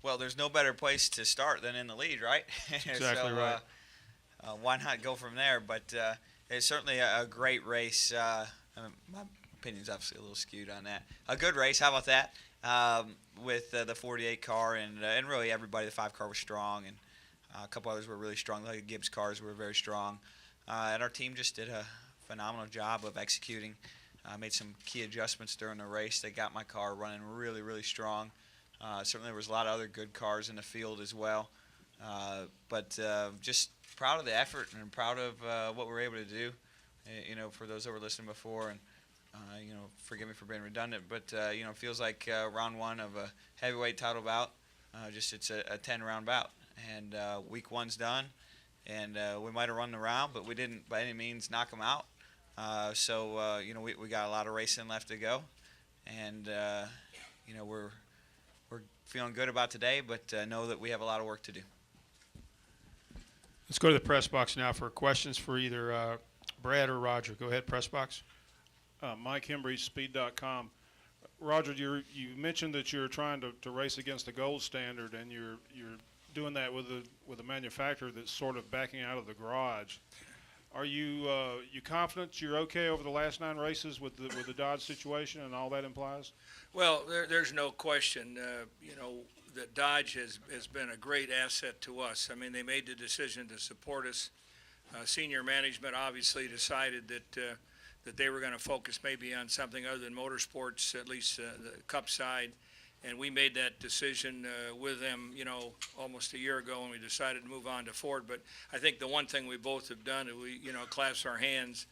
Well, there's no better place to start than in the lead, right? Exactly so, right. why not go from there? But it's certainly a great race. My opinion's obviously a little skewed on that. A good race, how about that? With the 48 car and really everybody, the 5 car was strong, and a couple others were really strong. Like the Gibbs cars were very strong. And our team just did a phenomenal job of executing. Made some key adjustments during the race that got my car running really, really strong. Certainly there was a lot of other good cars in the field as well. But just proud of the effort and proud of what we were able to do. For those that were listening before, and forgive me for being redundant, but it feels like round one of a heavyweight title bout. Just it's a 10-round bout, and week one's done, and we might have run the round, but we didn't by any means knock them out. So we got a lot of racing left to go, and we're feeling good about today, but know that we have a lot of work to do. Let's go to the press box now for questions for either Brad or Roger. Go ahead, press box. Mike Hembry, Speed.com. Roger, you mentioned that you're trying to race against the gold standard, and you're doing that with a manufacturer that's sort of backing out of the garage. Are you confident you're okay over the last 9 races with the Dodge situation and all that implies? Well, there's no question. That Dodge has been a great asset to us. I mean, they made the decision to support us. Senior management obviously decided that they were going to focus maybe on something other than motorsports, at least the Cup side. And we made that decision with them, almost a year ago when we decided to move on to Ford. But I think the one thing we both have done is we, clasped our hands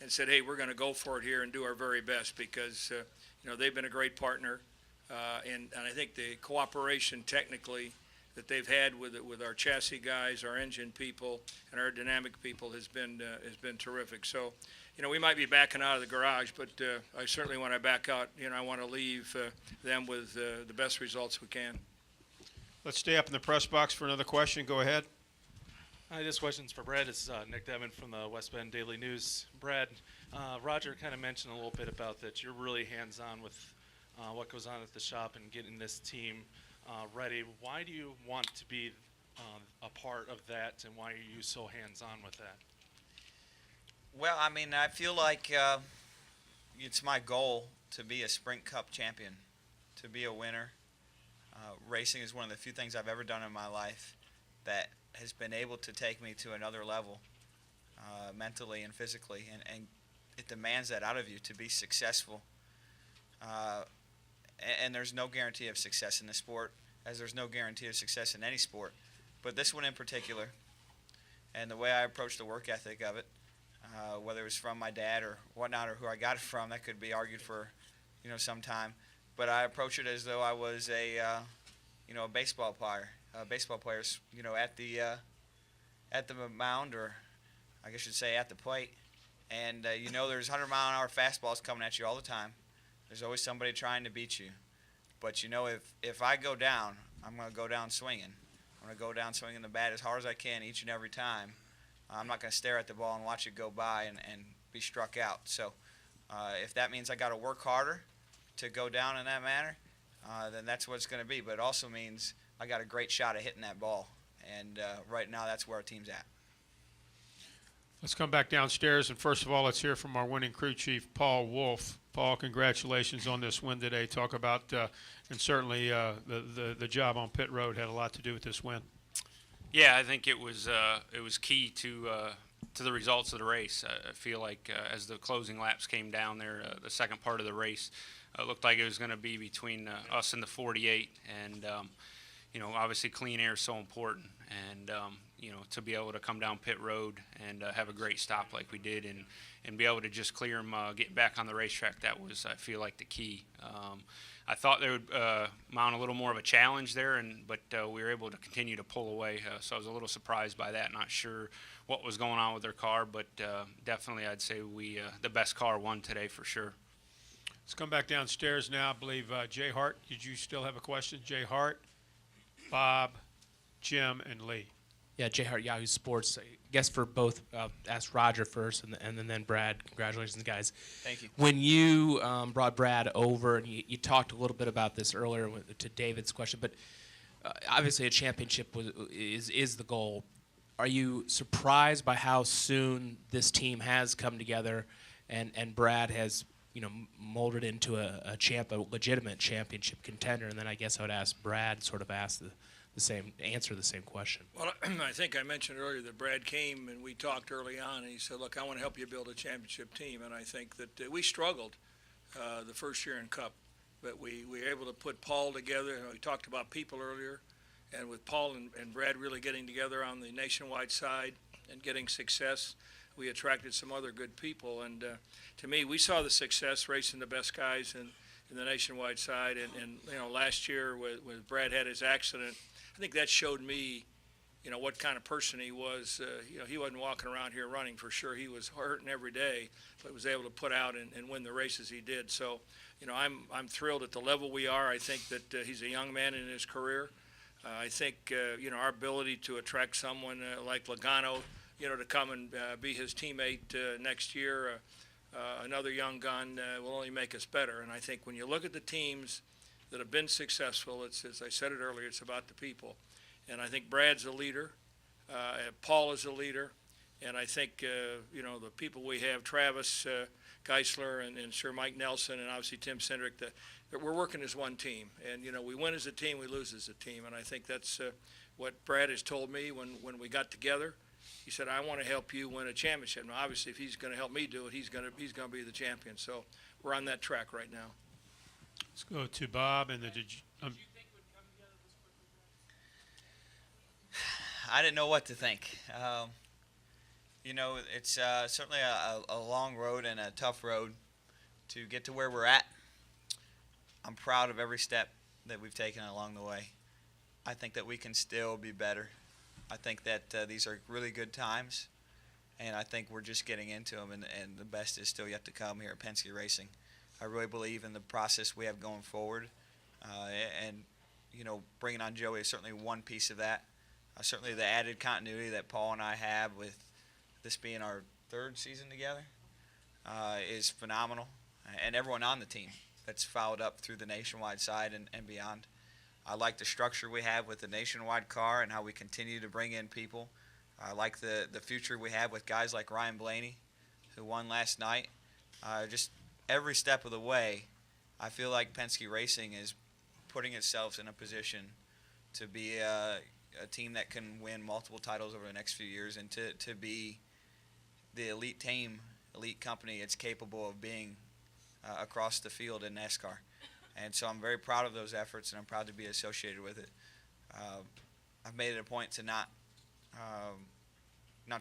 and said, hey, we're going to go for it here and do our very best because, they've been a great partner. And I think the cooperation technically that they've had with our chassis guys, our engine people, and our dynamic people has been terrific. So, we might be backing out of the garage, but I certainly want to back out. I want to leave them with the best results we can. Let's stay up in the press box for another question. Go ahead. Hi, this question's for Brad. It's Nick Devon from the West Bend Daily News. Brad, Roger kind of mentioned a little bit about that you're really hands-on with what goes on at the shop and getting this team ready. Why do you want to be a part of that, and why are you so hands-on with that? Well, I mean, I feel like it's my goal to be a Sprint Cup champion, to be a winner. Racing is one of the few things I've ever done in my life that has been able to take me to another level mentally and physically, and it demands that out of you to be successful. And there's no guarantee of success in this sport, as there's no guarantee of success in any sport. But this one in particular, and the way I approach the work ethic of it, whether it was from my dad or whatnot, or who I got it from, that could be argued for, some time. But I approach it as though I was a baseball player. Baseball players, at the mound, or I guess I should say at the plate, and there's 100-mile-an-hour fastballs coming at you all the time. There's always somebody trying to beat you. But, if I go down, I'm going to go down swinging. I'm going to go down swinging the bat as hard as I can each and every time. I'm not going to stare at the ball and watch it go by and be struck out. So if that means I got to work harder to go down in that manner, then that's what it's going to be. But it also means I got a great shot at hitting that ball. And right now that's where our team's at. Let's come back downstairs, and first of all, let's hear from our winning crew chief, Paul Wolf. Paul, congratulations on this win today. Talk about, and certainly the job on pit road had a lot to do with this win. Yeah, I think it was key to the results of the race. I feel like as the closing laps came down there, the second part of the race, it looked like it was going to be between us and the 48, and obviously clean air is so important, and to be able to come down pit road and have a great stop like we did, and be able to just clear them, get back on the racetrack, that was, I feel like, the key. I thought they would mount a little more of a challenge there, but we were able to continue to pull away, so I was a little surprised by that. Not sure what was going on with their car, but definitely I'd say the best car won today for sure. Let's come back downstairs now. I believe Jay Hart, did you still have a question? Jay Hart, Bob, Jim, and Lee. Yeah, Jay Hart, Yahoo Sports. I guess for both, ask Roger first and then Brad. Congratulations, guys. Thank you. When you brought Brad over, and you talked a little bit about this earlier to David's question, but obviously a championship is the goal. Are you surprised by how soon this team has come together, and Brad has molded into a legitimate championship contender? And then I guess I would ask Brad, sort of answer the same question. Well, I think I mentioned earlier that Brad came and we talked early on, and he said, look, I want to help you build a championship team. And I think that we struggled the first year in Cup, but we were able to put Paul together. We talked about people earlier, and with Paul and Brad really getting together on the nationwide side and getting success, we attracted some other good people. And to me, we saw the success racing the best guys in the nationwide side. And last year when Brad had his accident, I think that showed me, what kind of person he was. He wasn't walking around here running for sure. He was hurting every day, but was able to put out and win the races he did. So, I'm thrilled at the level we are. I think that he's a young man in his career. I think, our ability to attract someone like Logano, to come and be his teammate next year, another young gun, will only make us better. And I think when you look at the teams that have been successful, it's, as I said it earlier, it's about the people. And I think Brad's a leader, Paul is a leader, and I think, the people we have, Travis Geisler and Sir Mike Nelson and obviously Tim Cindric, that we're working as one team. And, we win as a team, we lose as a team. And I think that's what Brad has told me when we got together. He said, I want to help you win a championship. Now, obviously, if he's going to help me do it, he's going to be the champion. So we're on that track right now. Let's go to Bob and I didn't know what to think. It's certainly a long road and a tough road to get to where we're at. I'm proud of every step that we've taken along the way. I think that we can still be better. I think that these are really good times, and I think we're just getting into them, and the best is still yet to come here at Penske Racing. I really believe in the process we have going forward, and bringing on Joey is certainly one piece of that. Certainly the added continuity that Paul and I have with this being our third season together is phenomenal, and everyone on the team that's followed up through the nationwide side and beyond. I like the structure we have with the nationwide car and how we continue to bring in people. I like the future we have with guys like Ryan Blaney, who won last night. Just every step of the way, I feel like Penske Racing is putting itself in a position to be a team that can win multiple titles over the next few years, and to be the elite team, elite company it's capable of being across the field in NASCAR. And so I'm very proud of those efforts, and I'm proud to be associated with it. I've made it a point to not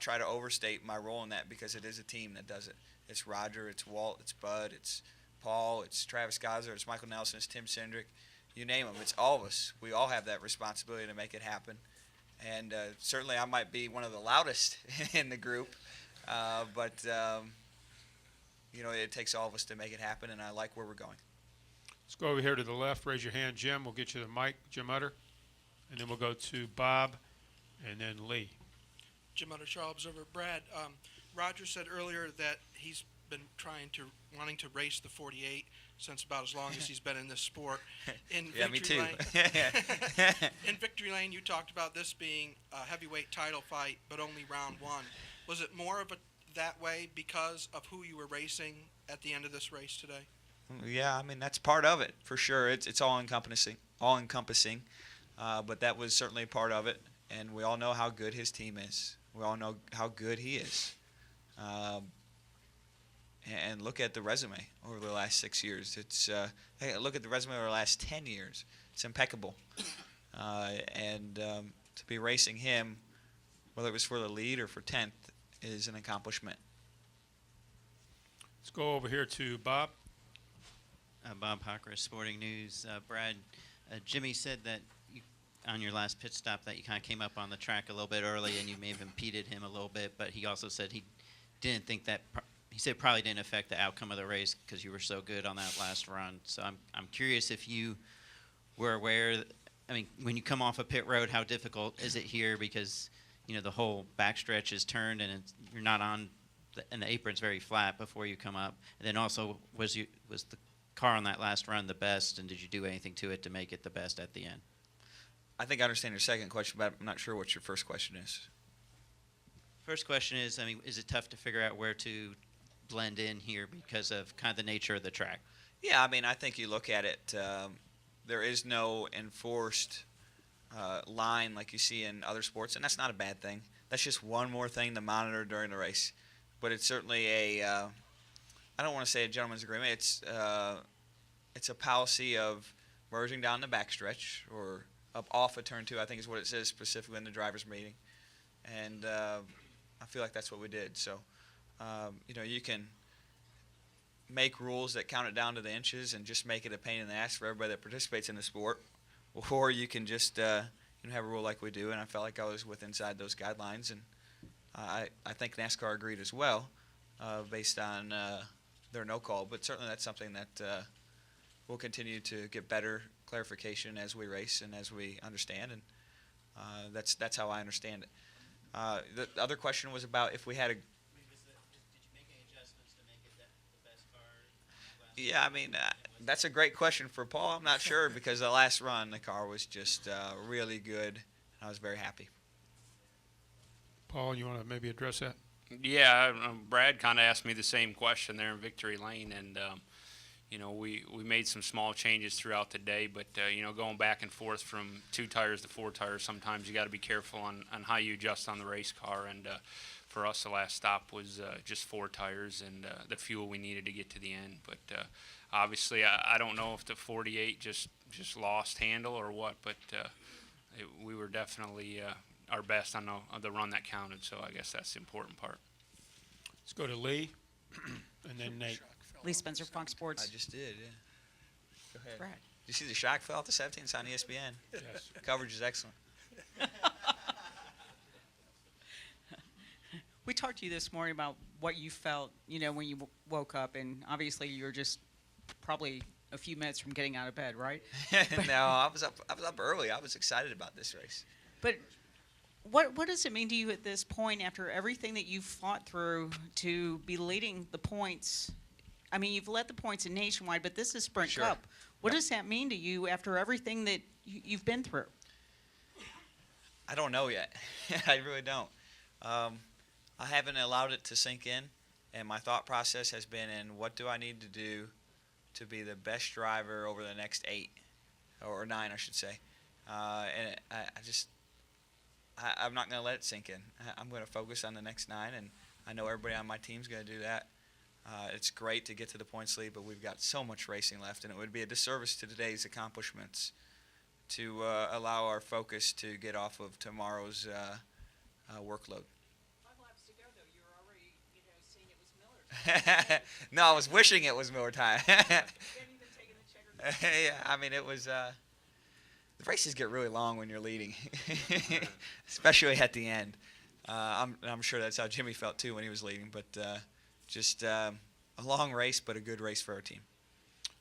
try to overstate my role in that, because it is a team that does it. It's Roger, it's Walt, it's Bud, it's Paul, it's Travis Geisler, it's Michael Nelson, it's Tim Cindric. You name them, it's all of us. We all have that responsibility to make it happen. And certainly I might be one of the loudest in the group, but it takes all of us to make it happen, and I like where we're going. let's go over here to the left. Raise your hand, Jim. We'll get you the mic, Jim Utter. And then we'll go to Bob and then Lee. Jim Utter, Charles Observer. Brad, Roger said earlier that he's been wanting to race the 48 since about as long as he's been in this sport. In Yeah, me too. In Victory Lane, you talked about this being a heavyweight title fight, but only round one. Was it more of that way because of who you were racing at the end of this race today? Yeah, I mean, that's part of it, for sure. It's all-encompassing, but that was certainly part of it, and we all know how good his team is. We all know how good he is. And look at the resume over the last 6 years. Hey, look at the resume over the last 10 years. It's impeccable. To be racing him, whether it was for the lead or for 10th, is an accomplishment. Let's go over here to Bob. Bob Hocker, Sporting News. Brad, Jimmy said that on your last pit stop that you kind of came up on the track a little bit early and you may have impeded him a little bit, but he also said he didn't think that he said it probably didn't affect the outcome of the race because you were so good on that last run. So I'm curious if you were aware. I mean, when you come off a pit road, how difficult is it here? Because the whole backstretch is turned and you're not on, and the apron's very flat before you come up. And then also, was the car on that last run the best, and did you do anything to it to make it the best at the end? I think I understand your second question, but I'm not sure what your first question is. First question is, I mean, is it tough to figure out where to blend in here because of kind of the nature of the track? Yeah, I mean, I think you look at it. There is no enforced line like you see in other sports, and that's not a bad thing. That's just one more thing to monitor during the race. But it's certainly I don't want to say a gentleman's agreement. It's a policy of merging down the backstretch or up off of turn 2, I think is what it says specifically in the driver's meeting. And I feel like that's what we did. So, you can make rules that count it down to the inches and just make it a pain in the ass for everybody that participates in the sport, or you can just have a rule like we do. And I felt like I was inside those guidelines, and I think NASCAR agreed as well, based on their no call. But certainly that's something that we'll continue to get better clarification as we race and as we understand, and that's how I understand it. The other question was about if we had a. Did you make any adjustments to make it the best car? Yeah, I mean, that's a great question for Paul. I'm not sure because the last run, the car was just really good. I was very happy. Paul, you want to maybe address that? Yeah, Brad kind of asked me the same question there in Victory Lane, and we made some small changes throughout the day, but going back and forth from 2 tires to 4 tires, sometimes you got to be careful on how you adjust on the race car. And for us, the last stop was just 4 tires and the fuel we needed to get to the end. But obviously, I don't know if the 48 just lost handle or what, but we were definitely our best on the run that counted. So I guess that's the important part. Let's go to Lee, and then Nate. Lee Spencer, Fox Sports. I just did, yeah. Go ahead. Brad. Did you see the shock fell off the 17? It's on ESPN. Yes. Coverage is excellent. We talked to you this morning about what you felt, when you woke up, and obviously you were just probably a few minutes from getting out of bed, right? No, I was up early. I was excited about this race. But what does it mean to you at this point, after everything that you've fought through, to be leading the points? I mean, you've led the points in Nationwide, but this is Sprint Sure. Cup. What Yep. does that mean to you after everything that you've been through? I don't know yet. I really don't. I haven't allowed it to sink in, and my thought process has been in what do I need to do to be the best driver over the next 8 or 9, I should say. And I'm not going to let it sink in. I'm going to focus on the next 9, and I know everybody on my team's going to do that. It's great to get to the points lead, but we've got so much racing left, and it would be a disservice to today's accomplishments to allow our focus to get off of tomorrow's workload. 5 laps to go, though. You're already, seeing it was Miller. No, I was wishing it was Miller time. You hadn't even taken the checker. Yeah, I mean, it was. The races get really long when you're leading, especially at the end. I'm sure that's how Jimmy felt too when he was leading, but just a long race, but a good race for our team.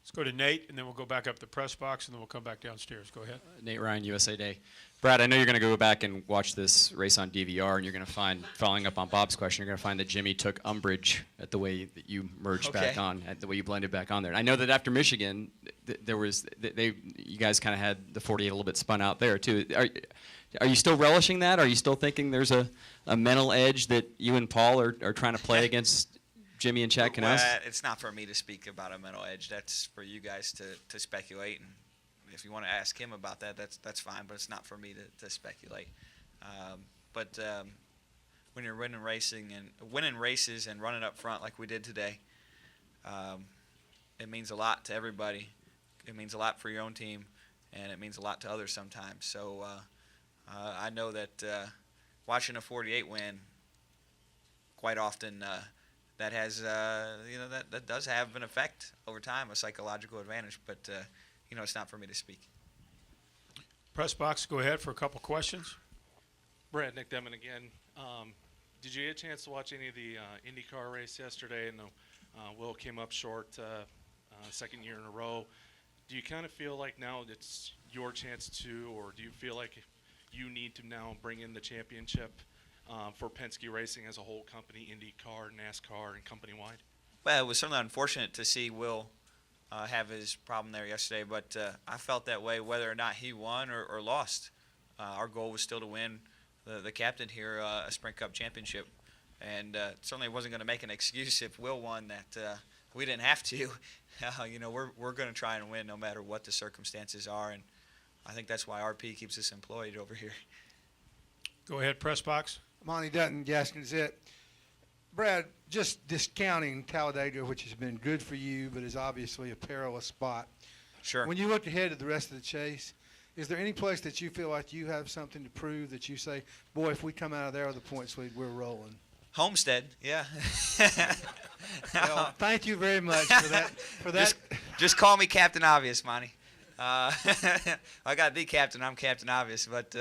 Let's go to Nate, and then we'll go back up the press box, and then we'll come back downstairs. Go ahead. Nate Ryan, USA Day. Brad, I know you're going to go back and watch this race on DVR, and you're going to find, following up on Bob's question, you're going to find that Jimmy took umbrage at the way that you merged back on, at the way you blended back on there. And I know that after Michigan, you guys kind of had the 48 a little bit spun out there too. Are you still relishing that? Are you still thinking there's a mental edge that you and Paul are trying to play against Jimmy and Chad Knaus? It's not for me to speak about a mental edge. That's for you guys to speculate. And if you want to ask him about that, that's fine. But it's not for me to speculate. But when you're winning races and running up front like we did today, it means a lot to everybody. It means a lot for your own team, and it means a lot to others sometimes. So I know that watching a 48 win quite often. That has, that does have an effect over time, a psychological advantage. But, it's not for me to speak. Press box, go ahead for a couple questions. Brad, Nick Demon again. Did you get a chance to watch any of the IndyCar race yesterday? And Will came up short, second year in a row. Do you kind of feel like now it's your chance to, or do you feel like you need to now bring in the championship for Penske Racing as a whole company, IndyCar, NASCAR, and company-wide? Well, it was certainly unfortunate to see Will have his problem there yesterday, but I felt that way whether or not he won or lost. Our goal was still to win the captain here a Sprint Cup championship, and certainly wasn't going to make an excuse if Will won that we didn't have to. We're going to try and win no matter what the circumstances are, and I think that's why RP keeps us employed over here. Go ahead, press box. Monty Dutton, Gaston Gazette. Brad, just discounting Talladega, which has been good for you, but is obviously a perilous spot. Sure. When you look ahead to the rest of the chase, is there any place that you feel like you have something to prove that you say, boy, if we come out of there with a points lead, we're rolling? Homestead, yeah. Well, thank you very much for that. Just call me Captain Obvious, Monty. I got the captain. I'm Captain Obvious, but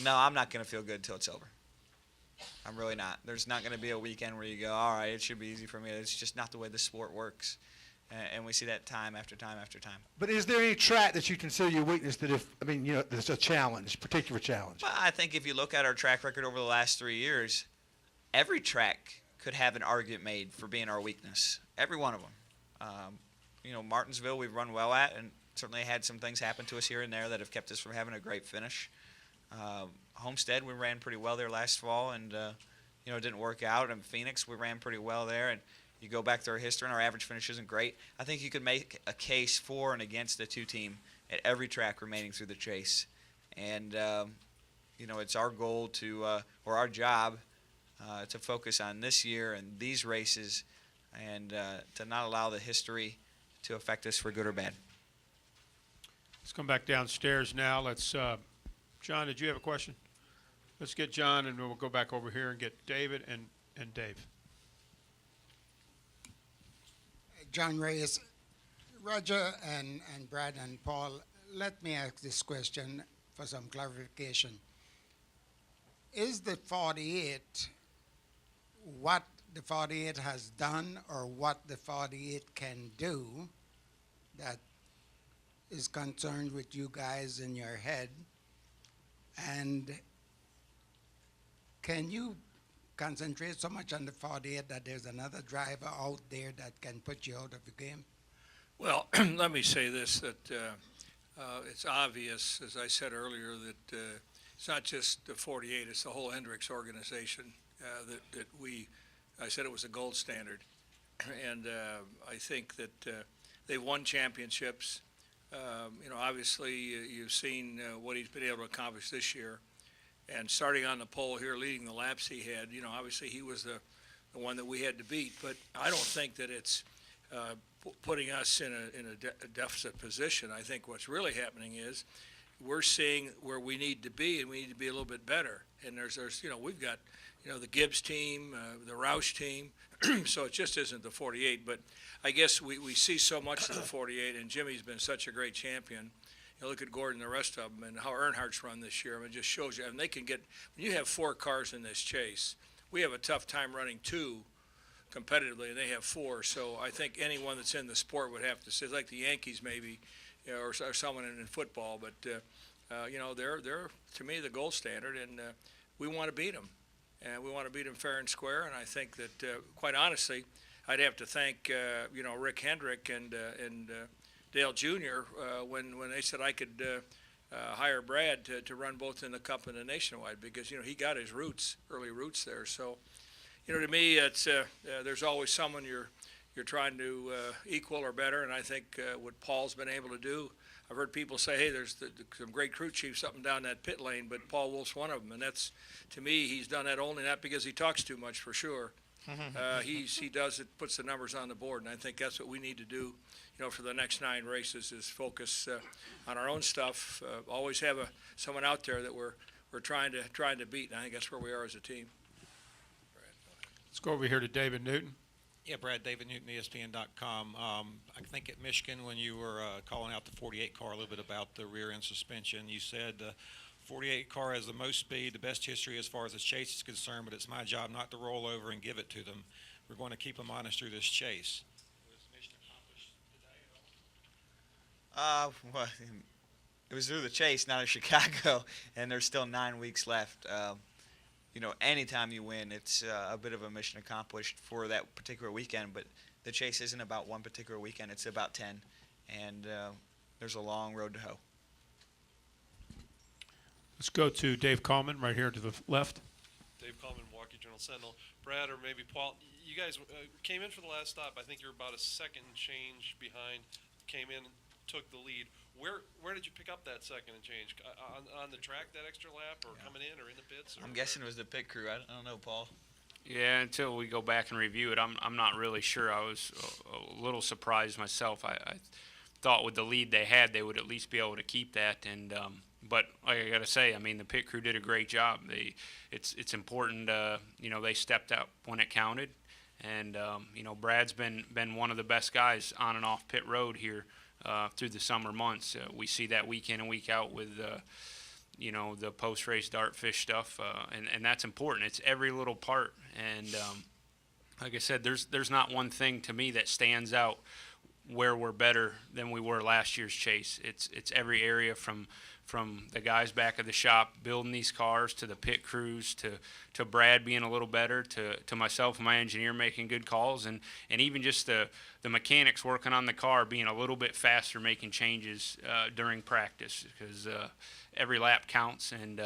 no, I'm not going to feel good until it's over. I'm really not. There's not going to be a weekend where you go, all right, it should be easy for me. It's just not the way the sport works. And we see that time after time after time. But is there any track that you consider your weakness that's a challenge, particular challenge? Well, I think if you look at our track record over the last 3 years, every track could have an argument made for being our weakness. Every one of them. Martinsville we've run well at, and certainly had some things happen to us here and there that have kept us from having a great finish. Homestead, we ran pretty well there last fall, and it didn't work out. And Phoenix, we ran pretty well there, and you go back to our history, and our average finish isn't great. I think you could make a case for and against the two-team at every track remaining through the chase. And, it's our goal or our job to focus on this year and these races and to not allow the history to affect us for good or bad. Let's come back downstairs now. Let's, John, did you have a question? Let's get John, and we'll go back over here and get David and Dave. John Reyes, Roger and Brad and Paul, let me ask this question for some clarification. Is the 48 what the 48 has done or what the 48 can do that is concerned with you guys in your head? And can you concentrate so much on the 48 that there's another driver out there that can put you out of the game? Well, let me say this, that it's obvious, as I said earlier, that it's not just the 48, it's the whole Hendricks organization that I said it was a gold standard. And I think that they've won championships. Obviously you've seen what he's been able to accomplish this year. And starting on the pole here, leading the laps he had, obviously he was the one that we had to beat. But I don't think that it's putting us in a deficit position. I think what's really happening is we're seeing where we need to be, and we need to be a little bit better. And there's we've got, the Gibbs team, the Roush team, so it just isn't the 48. But I guess we see so much of the 48, and Jimmy's been such a great champion. Look at Gordon and the rest of them and how Earnhardt's run this year. I mean, it just shows you. And they can get – when you have 4 cars in this chase, we have a tough time running 2 competitively, and they have 4. So I think anyone that's in the sport would have to say, like the Yankees maybe, or someone in football. But, they're, to me, the gold standard, and we want to beat them. And we want to beat them fair and square. And I think that, quite honestly, I'd have to thank, Rick Hendrick and Dale Jr. When they said I could hire Brad to run both in the Cup and the Nationwide, because he got his early roots there. So, to me, it's there's always someone you're trying to equal or better, and I think what Paul's been able to do. I've heard people say, hey, there's some great crew chiefs up and down that pit lane, but Paul Wolf's one of them, and that's, to me, he's done that only not because he talks too much, for sure. He does it, puts the numbers on the board, and I think that's what we need to do. For the next 9 races is focus on our own stuff. Always have someone out there that we're trying to beat, and I think that's where we are as a team. Let's go over here to David Newton. Yeah, Brad, David Newton, ESPN.com. I think at Michigan, when you were calling out the 48 car a little bit about the rear end suspension, you said the 48 car has the most speed, the best history as far as the chase is concerned, but it's my job not to roll over and give it to them. We're going to keep them honest through this chase. Well, it was through the chase, not in Chicago, and there's still 9 weeks left. Anytime you win, it's a bit of a mission accomplished for that particular weekend, but the chase isn't about one particular weekend, it's about 10, and there's a long road to hoe. Let's go to Dave Coleman right here to the left. Dave Coleman, Milwaukee Journal-Sentinel. Brad, or maybe Paul, you guys came in for the last stop. I think you're about a second and change behind. Came in, took the lead. Where did you pick up that second and change? On the track, that extra lap, or coming in, or in the pits? I'm guessing it was the pit crew. I don't know, Paul. Yeah, until we go back and review it, I'm not really sure. I was a little surprised myself. I thought with the lead they had, they would at least be able to keep that. And but like I gotta say, I mean, the pit crew did a great job. It's important. They stepped up when it counted. And Brad's been one of the best guys on and off pit road here through the summer months. We see that week in and week out with the post-race dartfish stuff, and that's important. It's every little part. And like I said, there's not one thing to me that stands out where we're better than we were last year's chase. It's every area from the guys back at the shop building these cars, to the pit crews, to Brad being a little better, to myself and my engineer making good calls, and even just the mechanics working on the car being a little bit faster, making changes during practice, because every lap counts. And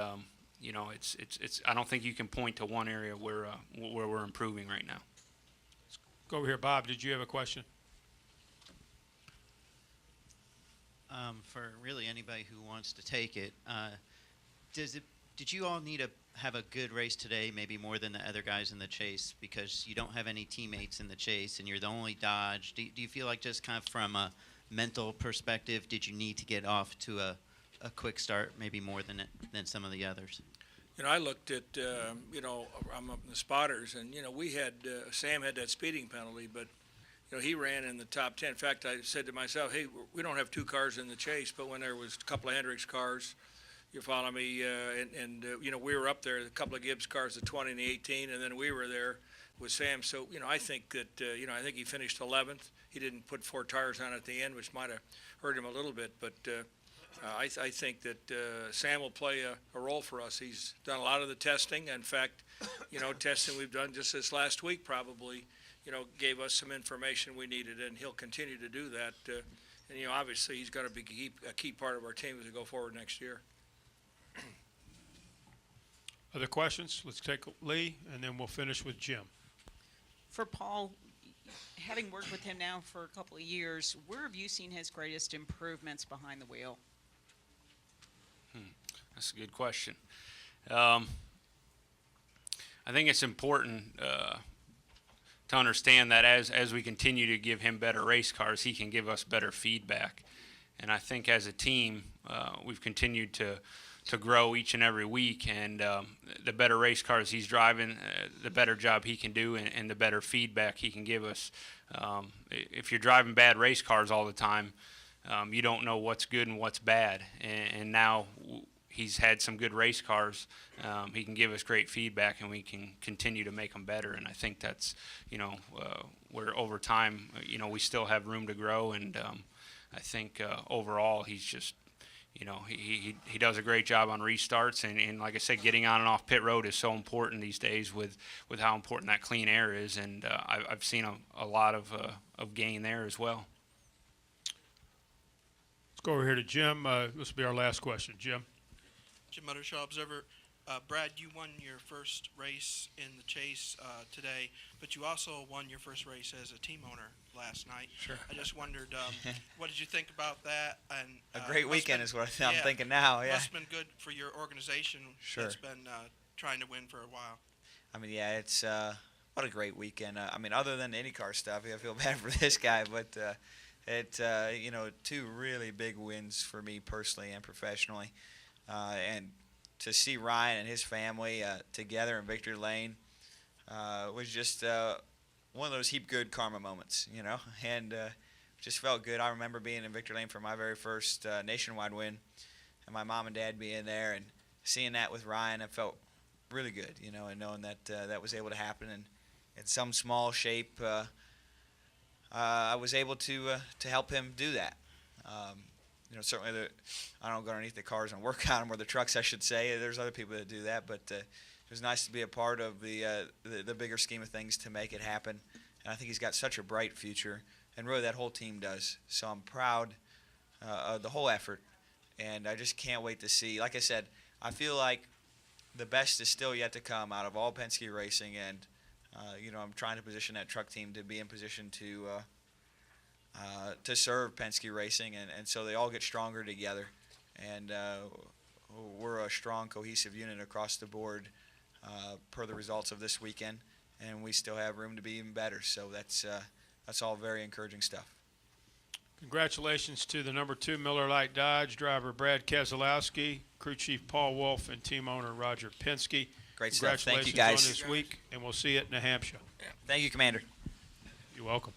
it's I don't think you can point to one area where we're improving right now. Go over here, Bob. Did you have a question? For really anybody who wants to take it, did you all need to have a good race today, maybe more than the other guys in the chase, because you don't have any teammates in the chase and you're the only Dodge? Do you feel like, just kind of from a mental perspective, did you need to get off to a quick start, maybe more than some of the others? I looked at, I'm up in the spotters, and, we had, Sam had that speeding penalty, but he ran in the top 10. In fact, I said to myself, hey, we don't have two cars in the chase, but when there was a couple of Hendricks cars, you follow me, we were up there, a couple of Gibbs cars, the 20 and the 18, and then we were there with Sam. So, I think that, I think he finished 11th. He didn't put 4 tires on at the end, which might have hurt him a little bit, but I think that Sam will play a role for us. He's done a lot of the testing. In fact, testing we've done just this last week probably, gave us some information we needed, and he'll continue to do that. And, obviously he's going to be a key part of our team as we go forward next year. Other questions? Let's take Lee, and then we'll finish with Jim. For Paul, having worked with him now for a couple of years, where have you seen his greatest improvements behind the wheel? That's a good question. I think it's important to understand that as we continue to give him better race cars, he can give us better feedback. And I think as a team, we've continued to grow each and every week, and the better race cars he's driving, the better job he can do, and the better feedback he can give us. If you're driving bad race cars all the time, you don't know what's good and what's bad. And now he's had some good race cars. He can give us great feedback, and we can continue to make them better. And I think that's, where over time, we still have room to grow. And I think overall he's just, he does a great job on restarts. And like I said, getting on and off pit road is so important these days with how important that clean air is. And I've seen a lot of gain there as well. Let's go over here to Jim. This will be our last question. Jim. Jim Muttershaw, Observer. Brad, you won your first race in the chase today, but you also won your first race as a team owner last night. Sure. I just wondered, what did you think about that? And a great weekend is what I'm thinking now. Yeah. Must have been good for your organization. Sure. That's been trying to win for a while. I mean, yeah, it's what a great weekend. I mean, other than the IndyCar stuff, I feel bad for this guy, but it 2 really big wins for me personally and professionally. And to see Ryan and his family together in victory lane was just one of those heap good karma moments, and just felt good. I remember being in victory lane for my very first nationwide win, and my mom and dad being there and seeing that with Ryan. It felt really good, and knowing that that was able to happen, and in some small shape, I was able to help him do that. Certainly I don't go underneath the cars and work on them, or the trucks, I should say. There's other people that do that, but it was nice to be a part of the bigger scheme of things to make it happen. And I think he's got such a bright future, and really that whole team does. So I'm proud of the whole effort, and I just can't wait to see. Like I said, I feel like the best is still yet to come out of all Penske Racing, and I'm trying to position that truck team to be in position to serve Penske Racing, and so they all get stronger together, and we're a strong, cohesive unit across the board per the results of this weekend, and we still have room to be even better. So that's all very encouraging stuff. Congratulations to the number 2 Miller Lite Dodge driver Brad Keselowski, crew chief Paul Wolf, and team owner Roger Penske. Great stuff. Thank you, Congratulations guys. on this week, and we'll see you at New Hampshire. Thank you, Commander. You're welcome.